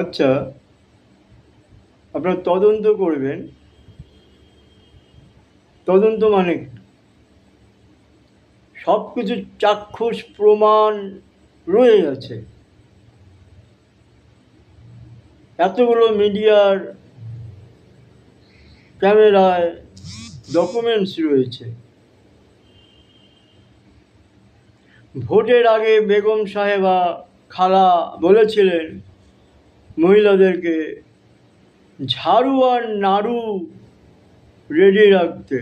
আচ্ছা, আপনারা তদন্ত করবেন। তদন্ত মানে সব কিছু চাক্ষুষ প্রমাণ রয়ে গেছে, এতগুলো মিডিয়ার ক্যামেরায় ডকুমেন্টস রয়েছে। ভোটের আগে বেগম সাহেবা খালা বলেছিলেন মহিলাদেরকে ঝাড়ু আর নাড়ু রেডি রাখতে,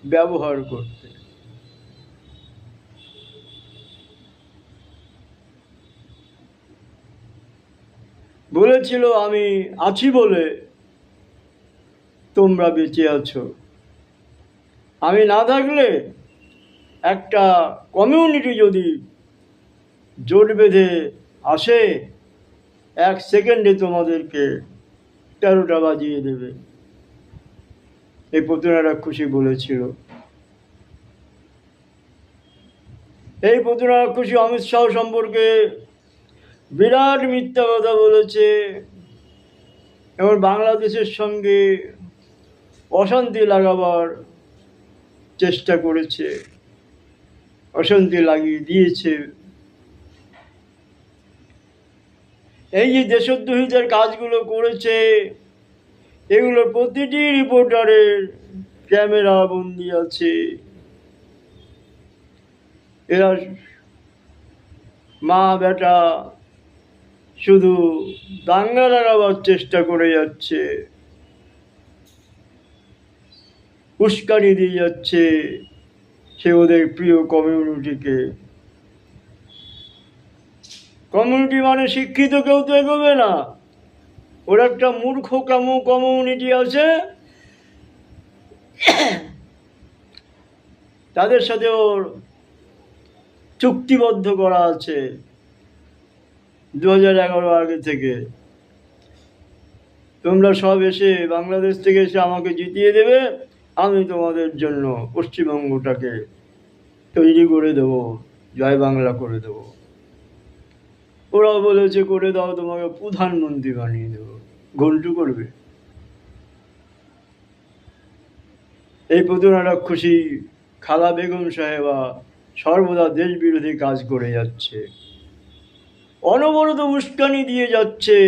ব্যবহার করতে। বলেছিল আমি আছি বলে তোমরা বেঁচে আছো, আমি না থাকলে একটা কমিউনিটি যদি জোট বেঁধে আসে, 1 সেকেন্ডে তোমাদেরকে 13টা বাজিয়ে দেবে। এই প্রতিমা রাক্ষসী বলেছিল। এই প্রতিমা রাক্ষসী অমিত শাহ সম্পর্কে বিরাট মিথ্যা কথা বলেছে এবং বাংলাদেশের সঙ্গে অশান্তি লাগাবার চেষ্টা করেছে, অশান্তি লাগিয়ে দিয়েছে। এই যে দেশদ্রোহীদের কাজগুলো করেছে, এগুলোর প্রতিটি রিপোর্টারের ক্যামেরা বন্দি আছে। এরা মা বেটা শুধু দাঙ্গা লাগাবার চেষ্টা করে যাচ্ছে, উস্কানি দিয়ে যাচ্ছে সে ওদের প্রিয় কমিউনিটিকে। কমিউনিটি মানে শিক্ষিত কেউ তো এগোবে না, ওর একটা মূর্খ কমিউনিটি আছে, তাদের সাথে ওর চুক্তিবদ্ধ করা আছে 2011 আগে থেকে। তোমরা সব এসে বাংলাদেশ থেকে এসে আমাকে জিতিয়ে দেবে, আমি তোমাদের জন্য পশ্চিমবঙ্গটাকে তৈরি করে দেব, জয় বাংলা করে দেব। ওরাও বলেছে করে দাও, তোমাকে প্রধানমন্ত্রী বানিয়ে দেব। ঘন্টু করবে। এই প্রতিমা রাক্ষসী খালা বেগম সাহেবা সর্বদা দেশ বিরোধী কাজ করে যাচ্ছে, অনবরত উস্কানি দিয়ে যাচ্ছে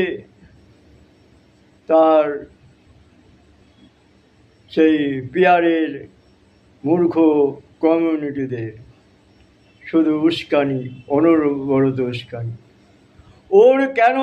তার সেই পিয়ারের মূর্খ কমিউনিটিদের। শুধু উস্কানি, অনবরত উস্কানি। ওর কেন